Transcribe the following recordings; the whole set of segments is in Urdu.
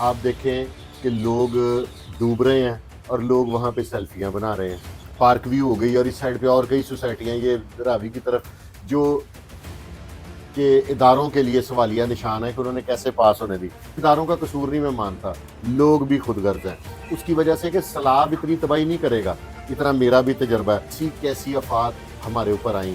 آپ دیکھیں کہ لوگ ڈوب رہے ہیں اور لوگ وہاں پہ سیلفیاں بنا رہے ہیں. پارک ویو ہو گئی اور اس سائڈ پہ اور کئی سوسائٹیاں یہ راوی کی طرف جو کہ اداروں کے لیے سوالیہ نشان ہے کہ انہوں نے کیسے پاس ہونے دی. اداروں کا قصور نہیں میں مانتا, لوگ بھی خود غرض ہیں. اس کی وجہ سے کہ سیلاب اتنی تباہی نہیں کرے گا, اتنا میرا بھی تجربہ ہے. کیسی آفات ہمارے اوپر آئیں.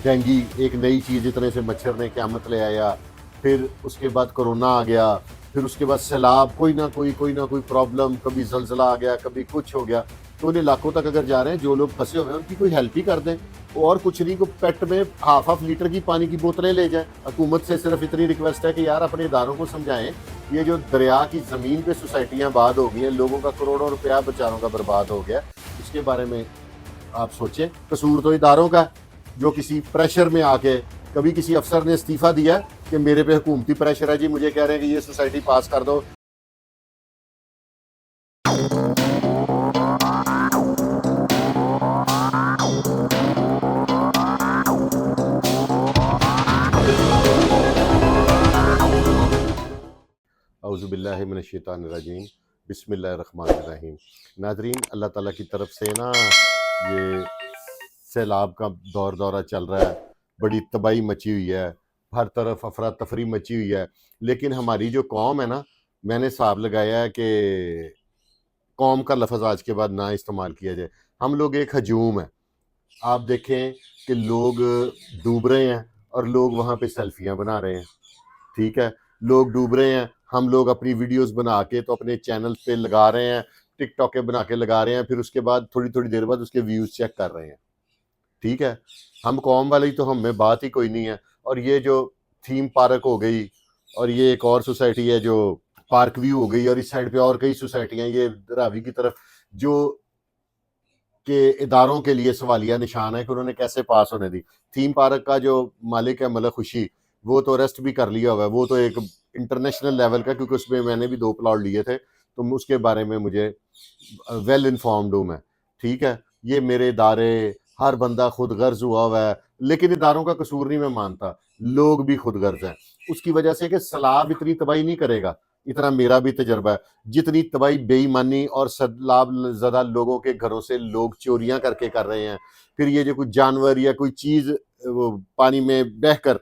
ڈینگی ایک نئی چیز, اتنے سے مچھر نے قیامت لے آیا. پھر اس کے بعد کرونا آ گیا. پھر اس کے بعد سیلاب, کوئی نہ کوئی پرابلم, کبھی زلزلہ آ گیا, کبھی کچھ ہو گیا. تو ان علاقوں تک اگر جا رہے ہیں, جو لوگ پھنسے ہوئے ہیں ان کی کوئی ہیلپ ہی کر دیں. اور کچھ نہیں, کو پیٹ میں ہاف لیٹر کی پانی کی بوتلیں لے جائیں. حکومت سے صرف اتنی ریکویسٹ ہے کہ یار اپنے اداروں کو سمجھائیں, یہ جو دریا کی زمین پہ سوسائٹیاں آباد ہو گئی ہیں, لوگوں کا کروڑوں روپیہ بیچاروں کا برباد ہو گیا, اس کے بارے میں آپ سوچیں. قصور تو اداروں کا, جو کسی پریشر میں آ کے, کبھی کسی افسر نے استعفیٰ دیا کہ میرے پہ حکومتی پریشر ہے جی, مجھے کہہ رہے ہیں کہ یہ سوسائٹی پاس کر دو. اعوذ باللہ من الشیطان الرجیم, بسم اللہ الرحمن الرحیم. ناظرین, اللہ تعالیٰ کی طرف سے نا یہ سیلاب کا دورہ چل رہا ہے, بڑی تباہی مچی ہوئی ہے, ہر طرف افراتفری مچی ہوئی ہے. لیکن ہماری جو قوم ہے نا, میں نے حساب لگایا ہے کہ قوم کا لفظ آج کے بعد نہ استعمال کیا جائے. ہم لوگ ایک ہجوم ہے. آپ دیکھیں کہ لوگ ڈوب رہے ہیں اور لوگ وہاں پہ سیلفیاں بنا رہے ہیں. ٹھیک ہے, لوگ ڈوب رہے ہیں, ہم لوگ اپنی ویڈیوز بنا کے تو اپنے چینل پہ لگا رہے ہیں, ٹک ٹاک کے بنا کے لگا رہے ہیں, پھر اس کے بعد تھوڑی دیر بعد اس کے ویوز چیک کر رہے ہیں. ٹھیک ہے, ہم قوم والے تو ہم میں بات ہی کوئی نہیں ہے. اور یہ جو تھیم پارک ہو گئی, اور یہ ایک اور سوسائٹی ہے جو پارک ویو ہو گئی, اور اس سائڈ پہ اور کئی سوسائٹیاں یہ راوی کی طرف جو کہ اداروں کے لیے سوالیہ نشان ہے کہ انہوں نے کیسے پاس ہونے دی. تھیم پارک کا جو مالک ہے ملک خوشی, وہ تو ارسٹ بھی کر لیا ہوا ہے. وہ تو ایک انٹرنیشنل لیول کا, کیونکہ اس میں نے بھی 2 پلاٹ لیے تھے, تو اس کے بارے میں مجھے ویل انفارمڈ ہوں میں. ٹھیک ہے, یہ میرے ادارے, ہر بندہ خود غرض ہوا ہے. لیکن اداروں کا قصور نہیں میں مانتا, لوگ بھی خود غرض ہیں. اس کی وجہ سے کہ سیلاب اتنی تباہی نہیں کرے گا, اتنا میرا بھی تجربہ ہے. جتنی تباہی بے ایمانی اور سیلاب زدہ لوگوں کے گھروں سے لوگ چوریاں کر کے کر رہے ہیں. پھر یہ جو کوئی جانور یا کوئی چیز وہ پانی میں بہہ کر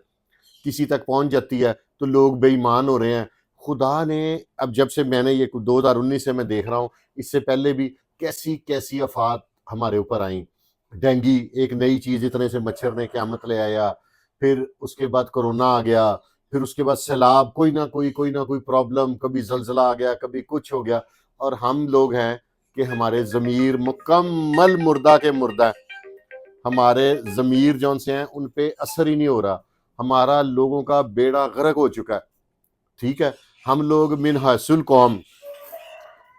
کسی تک پہنچ جاتی ہے تو لوگ بے ایمان ہو رہے ہیں. خدا نے, اب جب سے میں نے یہ 2019 سے میں دیکھ رہا ہوں, اس سے پہلے بھی کیسی آفات ہمارے اوپر آئیں. ڈینگی ایک نئی چیز, اتنے سے مچھر نے قیامت لے آیا. پھر اس کے بعد کرونا آ گیا. پھر اس کے بعد سیلاب, کوئی نہ کوئی پرابلم, کبھی زلزلہ آ گیا, کبھی کچھ ہو گیا. اور ہم لوگ ہیں کہ ہمارے ضمیر مکمل مردہ کے مردہ ہیں. ہمارے ضمیر جون سے ہیں ان پہ اثر ہی نہیں ہو رہا. ہمارا لوگوں کا بیڑا غرق ہو چکا ہے. ٹھیک ہے, ہم لوگ من حیث القوم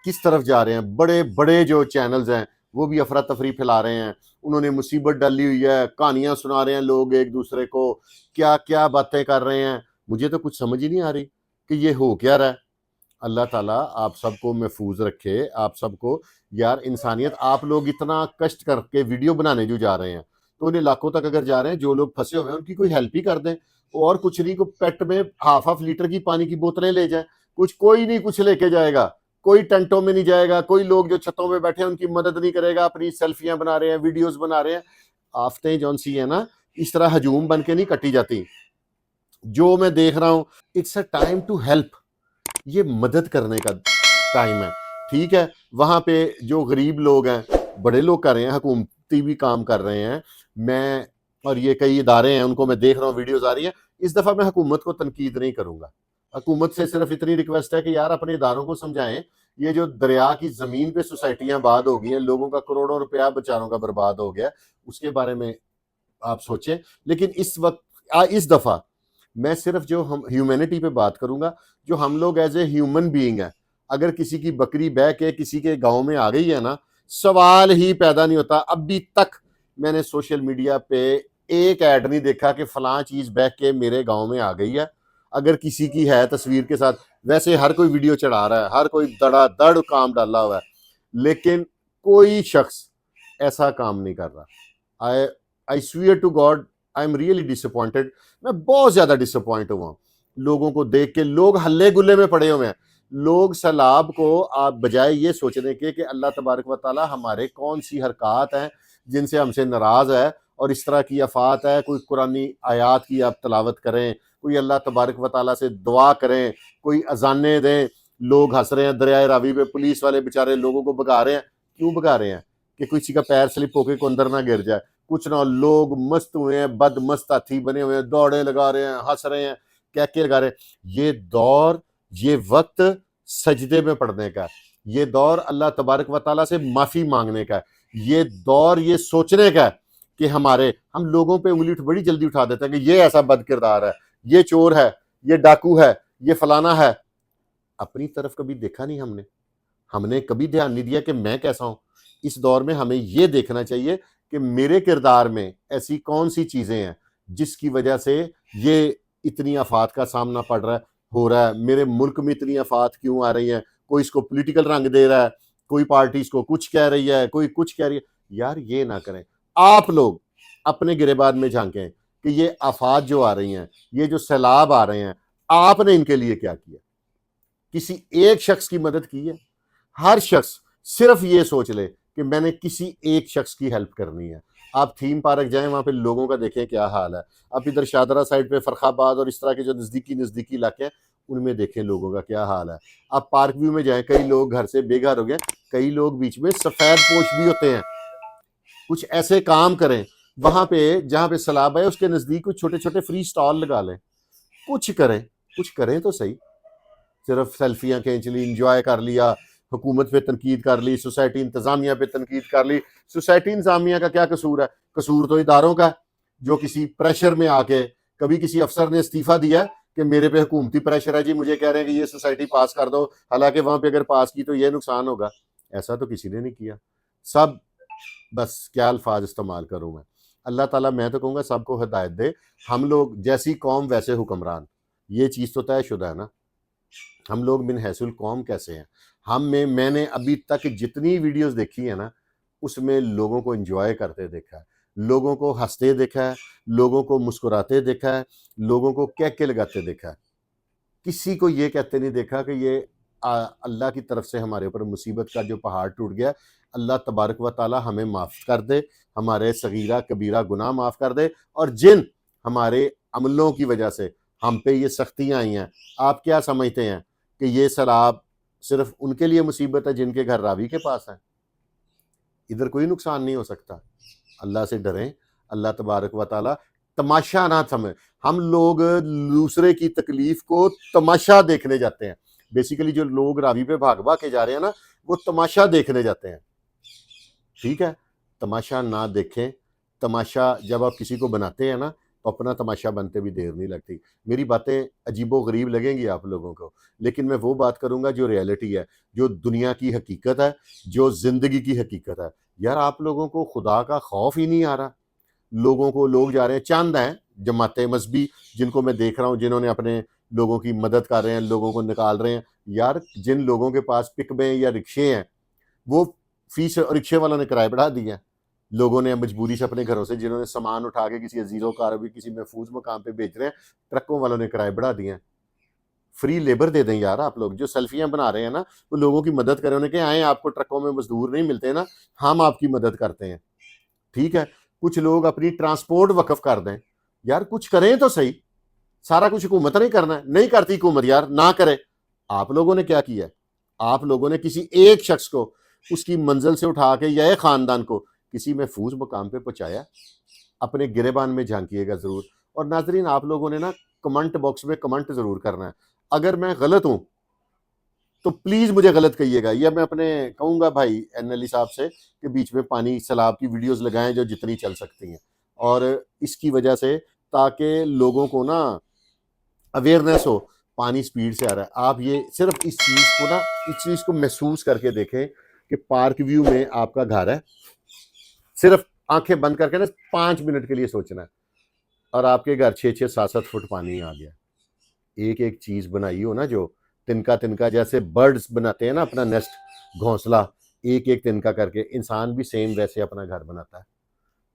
کس طرف جا رہے ہیں. بڑے بڑے جو چینلز ہیں وہ بھی افراتفری پھیلا رہے ہیں. انہوں نے مصیبت ڈالی ہوئی ہے, کہانیاں سنا رہے ہیں لوگ ایک دوسرے کو, کیا باتیں کر رہے ہیں. مجھے تو کچھ سمجھ ہی نہیں آ رہی کہ یہ ہو کیا رہا ہے. اللہ تعالیٰ آپ سب کو محفوظ رکھے. آپ سب کو یار انسانیت, آپ لوگ اتنا کشٹ کر کے ویڈیو بنانے جو جا رہے ہیں, تو ان علاقوں تک اگر جا رہے ہیں, جو لوگ پھنسے ہوئے ہیں ان کی کوئی ہیلپ ہی کر دیں. اور کچھ نہیں, کو پیٹ میں ہاف لیٹر کی پانی کی بوتلیں لے جائیں. کوئی نہیں کچھ لے کے جائے گا, کوئی ٹینٹوں میں نہیں جائے گا, کوئی لوگ جو چھتوں میں بیٹھے ہیں ان کی مدد نہیں کرے گا. اپنی سیلفیاں بنا رہے ہیں, ویڈیوز بنا رہے ہیں. آفتیں جون سی ہیں نا, اس طرح ہجوم بن کے نہیں کٹی جاتی. جو میں دیکھ رہا ہوں, it's a time to help. یہ مدد کرنے کا ٹائم ہے. ٹھیک ہے, وہاں پہ جو غریب لوگ ہیں, بڑے لوگ کر رہے ہیں, حکومتی بھی کام کر رہے ہیں. میں اور یہ کئی ادارے ہیں, ان کو میں دیکھ رہا ہوں, ویڈیوز آ رہی ہیں. اس دفعہ میں حکومت کو تنقید نہیں کروں گا. حکومت سے صرف اتنی ریکویسٹ ہے کہ یار اپنے اداروں کو سمجھائیں, یہ جو دریا کی زمین پہ سوسائٹیاں آباد ہو گئی ہیں, لوگوں کا کروڑوں روپیہ بیچاروں کا برباد ہو گیا, اس کے بارے میں آپ سوچیں. لیکن اس دفعہ میں صرف جو ہم ہیومینٹی پہ بات کروں گا, جو ہم لوگ ایز اے ہیومن بینگ ہیں. اگر کسی کی بکری بہ کے کسی کے گاؤں میں آ گئی ہے نا, سوال ہی پیدا نہیں ہوتا. ابھی تک میں نے سوشل میڈیا پہ ایک ایڈ نہیں دیکھا کہ فلاں چیز بہ کے میرے گاؤں میں آ گئی ہے. اگر کسی کی ہے تصویر کے ساتھ, ویسے ہر کوئی ویڈیو چڑھا رہا ہے, ہر کوئی دڑ کام ڈالا ہوا ہے, لیکن کوئی شخص ایسا کام نہیں کر رہا. I swear to God, I am really disappointed. میں بہت زیادہ ڈسپوائنٹ ہوا ہوں لوگوں کو دیکھ کے. لوگ ہلے گلے میں پڑے ہوئے ہیں. لوگ سیلاب کو آپ بجائے یہ سوچنے کے کہ اللہ تبارک و تعالی ہمارے کون سی حرکات ہیں جن سے ہم سے ناراض ہے اور اس طرح کی آفات ہے، کوئی قرآنی آیات کی آپ تلاوت کریں، کوئی اللہ تبارک و تعالیٰ سے دعا کریں، کوئی اذانیں دیں، لوگ ہنس رہے ہیں دریائے راوی پہ، پولیس والے بیچارے لوگوں کو بھگا رہے ہیں، کیوں بھگا رہے ہیں؟ کہ کسی کا پیر سلپ ہو کے کو اندر نہ گر جائے، کچھ نہ، لوگ مست ہوئے ہیں، بد مست ہاتھی بنے ہوئے ہیں، دوڑے لگا رہے ہیں، ہنس رہے ہیں، کہکے لگا رہے ہیں۔ یہ دور، یہ وقت سجدے میں پڑھنے کا ہے، یہ دور اللہ تبارک و تعالیٰ سے معافی مانگنے کا ہے، یہ دور یہ سوچنے کا ہے کہ ہم لوگوں پہ انگلی بڑی جلدی اٹھا دیتے ہیں کہ یہ ایسا بد کردار ہے، یہ چور ہے، یہ ڈاکو ہے، یہ فلانا ہے۔ اپنی طرف کبھی دیکھا نہیں ہم نے کبھی دھیان نہیں دیا کہ میں کیسا ہوں۔ اس دور میں ہمیں یہ دیکھنا چاہیے کہ میرے کردار میں ایسی کون سی چیزیں ہیں جس کی وجہ سے یہ اتنی آفات کا سامنا ہو رہا ہے، میرے ملک میں اتنی آفات کیوں آ رہی ہیں، کوئی اس کو پولیٹیکل رنگ دے رہا ہے، کوئی پارٹی اس کو کچھ کہہ رہی ہے، کوئی کچھ کہہ رہی ہے۔ یار یہ نہ کریں، آپ لوگ اپنے گریبان میں جھانکیں کہ یہ آفات جو آ رہی ہیں، یہ جو سیلاب آ رہے ہیں، آپ نے ان کے لیے کیا کیا؟ کسی ایک شخص کی مدد کی ہے؟ ہر شخص صرف یہ سوچ لے کہ میں نے کسی ایک شخص کی ہیلپ کرنی ہے۔ آپ تھیم پارک جائیں، وہاں پہ لوگوں کا دیکھیں کیا حال ہے۔ آپ ادھر شادرہ سائڈ پہ فرخ آباد اور اس طرح کے جو نزدیکی علاقے ہیں ان میں دیکھیں لوگوں کا کیا حال ہے۔ آپ پارک ویو میں جائیں، کئی لوگ گھر سے بے گھر ہو گئے، کئی لوگ بیچ میں سفید پوش بھی ہوتے ہیں۔ کچھ ایسے کام کریں وہاں پہ جہاں پہ سیلاب ہے اس کے نزدیک کچھ چھوٹے چھوٹے فری سٹال لگا لیں، کچھ کریں تو صحیح۔ صرف سیلفیاں کھینچ لی، انجوائے کر لیا، حکومت پہ تنقید کر لی، سوسائٹی انتظامیہ پہ تنقید کر لی۔ سوسائٹی انتظامیہ کا کیا قصور ہے؟ قصور تو اداروں کا ہے جو کسی پریشر میں آ کے، کبھی کسی افسر نے استعفیٰ دیا کہ میرے پہ حکومتی پریشر ہے جی، مجھے کہہ رہے ہیں کہ یہ سوسائٹی پاس کر دو، حالانکہ وہاں پہ اگر پاس کی تو یہ نقصان ہوگا۔ ایسا تو کسی نے نہیں کیا۔ سب بس کیا الفاظ استعمال کروں میں، اللہ تعالیٰ میں تو کہوں گا سب کو ہدایت دے۔ ہم لوگ جیسی قوم ویسے حکمران، یہ چیز تو طے شدہ ہے نا۔ ہم لوگ من حیث القوم کیسے ہیں؟ میں نے ابھی تک جتنی ویڈیوز دیکھی ہیں نا، اس میں لوگوں کو انجوائے کرتے دیکھا ہے، لوگوں کو ہنستے دیکھا ہے، لوگوں کو مسکراتے دیکھا ہے، لوگوں کو کہکے لگاتے دیکھا ہے۔ کسی کو یہ کہتے نہیں دیکھا کہ یہ اللہ کی طرف سے ہمارے اوپر مصیبت کا جو پہاڑ ٹوٹ گیا، اللہ تبارک و تعالی ہمیں معاف کر دے، ہمارے صغیرہ کبیرہ گناہ معاف کر دے، اور جن ہمارے عملوں کی وجہ سے ہم پہ یہ سختیاں آئی ہیں، آپ کیا سمجھتے ہیں کہ یہ سیلاب صرف ان کے لیے مصیبت ہے جن کے گھر راوی کے پاس ہیں؟ ادھر کوئی نقصان نہیں ہو سکتا۔ اللہ سے ڈریں، اللہ تبارک و تعالی تماشا نہ سمجھ۔ ہم لوگ دوسرے کی تکلیف کو تماشا دیکھنے جاتے ہیں۔ بیسیکلی جو لوگ راوی پہ بھاگ کے جا رہے ہیں نا، وہ تماشا دیکھنے جاتے ہیں۔ ٹھیک ہے، تماشا نہ دیکھیں۔ تماشا جب آپ کسی کو بناتے ہیں نا تو اپنا تماشا بنتے بھی دیر نہیں لگتی۔ میری باتیں عجیب و غریب لگیں گی آپ لوگوں کو، لیکن میں وہ بات کروں گا جو ریئلٹی ہے، جو دنیا کی حقیقت ہے، جو زندگی کی حقیقت ہے۔ یار آپ لوگوں کو خدا کا خوف ہی نہیں آ رہا۔ لوگ جا رہے ہیں، چند ہیں جماعتیں مذہبی جن کو میں دیکھ رہا ہوں جنہوں نے اپنے لوگوں کی مدد کر رہے ہیں، لوگوں کو نکال رہے ہیں۔ یار جن لوگوں کے پاس پکبیں یا رکشے ہیں، وہ فیس رکشے والوں نے کرائے بڑھا دی ہیں۔ لوگوں نے مجبوری سے اپنے گھروں سے جنہوں نے سامان اٹھا کے کسی عزیز و اقارب کسی محفوظ مقام پہ بھیج رہے ہیں، ٹرکوں والوں نے کرائے بڑھا دیے ہیں۔ فری لیبر دے دیں یار۔ آپ لوگ جو سیلفیاں بنا رہے ہیں نا، وہ لوگوں کی مدد کریں، انہیں کہ آئیں، آپ کو ٹرکوں میں مزدور نہیں ملتے نا، ہم آپ کی مدد کرتے ہیں۔ ٹھیک ہے، کچھ لوگ اپنی ٹرانسپورٹ وقف کر دیں۔ یار کچھ کریں تو صحیح، سارا کچھ حکومت نہیں کرنا ہے، نہیں کرتی حکومت، یار نہ کرے۔ آپ لوگوں نے کیا کیا ہے؟ آپ لوگوں نے کسی ایک شخص کو اس کی منزل سے اٹھا کے یا ایک خاندان کو کسی محفوظ مقام پہ پہنچایا؟ اپنے گریبان میں جھانکیے گا ضرور۔ اور ناظرین آپ لوگوں نے نا کمنٹ باکس میں کمنٹ ضرور کرنا ہے۔ اگر میں غلط ہوں تو پلیز مجھے غلط کہیے گا، یا میں اپنے کہوں گا بھائی این علی صاحب سے کہ بیچ میں پانی سیلاب کی ویڈیوز لگائیں جو جتنی چل سکتی ہیں، اور اس کی وجہ سے تاکہ لوگوں کو نا اویئرنیس ہو، پانی سپیڈ سے آ رہا ہے۔ آپ یہ صرف اس چیز کو محسوس کر کے دیکھیں کہ پارک ویو میں آپ کا گھر ہے، صرف آنکھیں بند کر کے نا 5 منٹ کے لیے سوچنا ہے، اور آپ کے گھر 6-6 7-7 فٹ پانی آ گیا۔ ایک ایک چیز بنائی ہو نا، جو تنکا جیسے برڈز بناتے ہیں نا اپنا نیسٹ، گھونسلہ، ایک ایک تنکا کر کے، انسان بھی سیم ویسے اپنا گھر بناتا ہے۔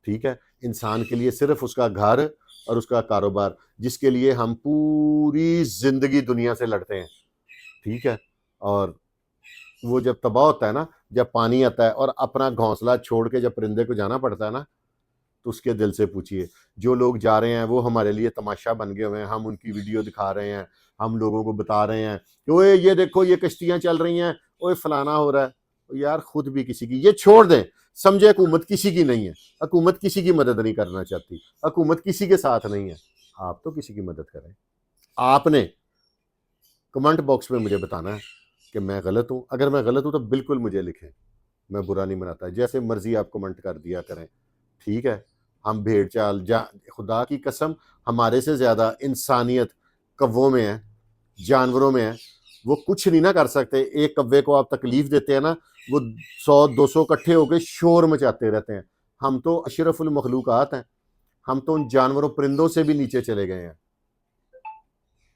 ٹھیک ہے، انسان کے لیے صرف اس کا گھر اور اس کا کاروبار، جس کے لیے ہم پوری زندگی دنیا سے لڑتے ہیں، ٹھیک ہے، اور وہ جب تباہ ہوتا ہے نا، جب پانی آتا ہے اور اپنا گھونسلہ چھوڑ کے جب پرندے کو جانا پڑتا ہے نا، تو اس کے دل سے پوچھیے. جو لوگ جا رہے ہیں وہ ہمارے لیے تماشا بن گئے ہوئے ہیں، ہم ان کی ویڈیو دکھا رہے ہیں، ہم لوگوں کو بتا رہے ہیں کہ اوے یہ دیکھو یہ کشتیاں چل رہی ہیں، اوے فلانا ہو رہا ہے. یار خود بھی کسی کی، یہ چھوڑ دیں. سمجھے حکومت کسی کی نہیں ہے، حکومت کسی کی مدد نہیں کرنا چاہتی، حکومت کسی کے ساتھ نہیں ہے. آپ تو کسی کی مدد کریں. آپ نے کمنٹ باکس میں مجھے بتانا ہے کہ میں غلط ہوں. اگر میں غلط ہوں تو بالکل مجھے لکھیں، میں برا نہیں مناتا. جیسے مرضی آپ کمنٹ کر دیا کریں، ٹھیک ہے. ہم بھیڑ چال خدا کی قسم ہمارے سے زیادہ انسانیت کووں میں ہے، جانوروں میں ہے. وہ کچھ نہیں نہ کر سکتے. ایک کوے کو آپ تکلیف دیتے ہیں نا، وہ 100-200 اکٹھے ہو کے شور مچاتے رہتے ہیں. ہم تو اشرف المخلوقات ہیں، ہم تو ان جانوروں پرندوں سے بھی نیچے چلے گئے ہیں.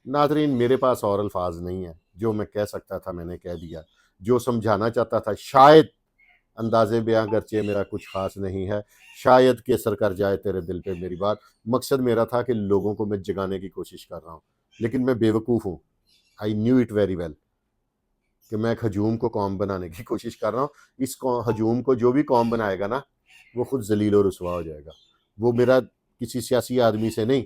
ناظرین میرے پاس اور الفاظ نہیں ہیں. جو میں کہہ سکتا تھا میں نے کہہ دیا، جو سمجھانا چاہتا تھا. شاید انداز بیاں گرچہ میرا کچھ خاص نہیں ہے، شاید کیسر کر جائے تیرے دل پہ میری بات. مقصد میرا تھا کہ لوگوں کو میں جگانے کی کوشش کر رہا ہوں، لیکن میں بے وقوف ہوں. I knew it very well کہ میں ایک ہجوم کو قوم بنانے کی کوشش کر رہا ہوں. اس ہجوم کو جو بھی قوم بنائے گا نا، وہ خود ذلیل و رسوا ہو جائے گا. وہ میرا کسی سیاسی آدمی سے نہیں.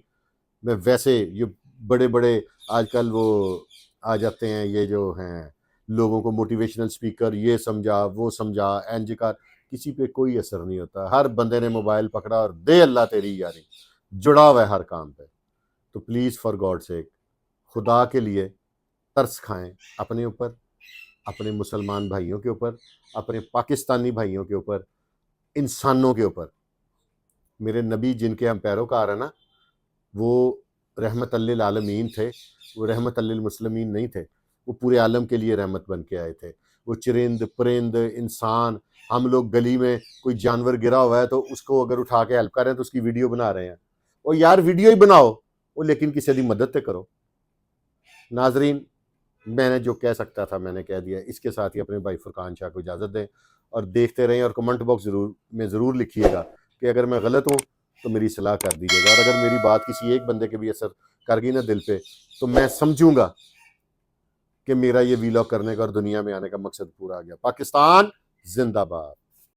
میں ویسے یہ بڑے بڑے آج کل وہ آ جاتے ہیں، یہ جو ہیں لوگوں کو موٹیویشنل سپیکر، یہ سمجھا وہ سمجھا اینج کر، کسی پہ کوئی اثر نہیں ہوتا. ہر بندے نے موبائل پکڑا اور دے اللہ تیری یاری، جڑا ہوا ہے ہر کام پہ. تو پلیز فار گاڈ سیک، خدا کے لیے ترس کھائیں اپنے اوپر، اپنے مسلمان بھائیوں کے اوپر، اپنے پاکستانی بھائیوں کے اوپر، انسانوں کے اوپر. میرے نبی جن کے ہم پیروکار ہیں نا، وہ رحمت للعالمین تھے. وہ رحمت للمسلمین نہیں تھے، وہ پورے عالم کے لیے رحمت بن کے آئے تھے. وہ چرند پرند انسان، ہم لوگ گلی میں کوئی جانور گرا ہوا ہے تو اس کو اگر اٹھا کے ہیلپ کر رہے ہیں تو اس کی ویڈیو بنا رہے ہیں. اور یار ویڈیو ہی بناؤ، وہ لیکن کسی دی مدد تے کرو. ناظرین میں نے جو کہہ سکتا تھا میں نے کہہ دیا. اس کے ساتھ ہی اپنے بھائی فرقان شاہ کو اجازت دیں اور دیکھتے رہیں. اور کمنٹ باکس ضرور لکھیے گا کہ اگر میں غلط ہوں تو میری اصلاح کر دیجیے گا. اور اگر میری بات کسی ایک بندے کے بھی اثر کر گئی نا دل پہ، تو میں سمجھوں گا کہ میرا یہ ویلاگ کرنے کا اور دنیا میں آنے کا مقصد پورا آ گیا. پاکستان زندہ باد.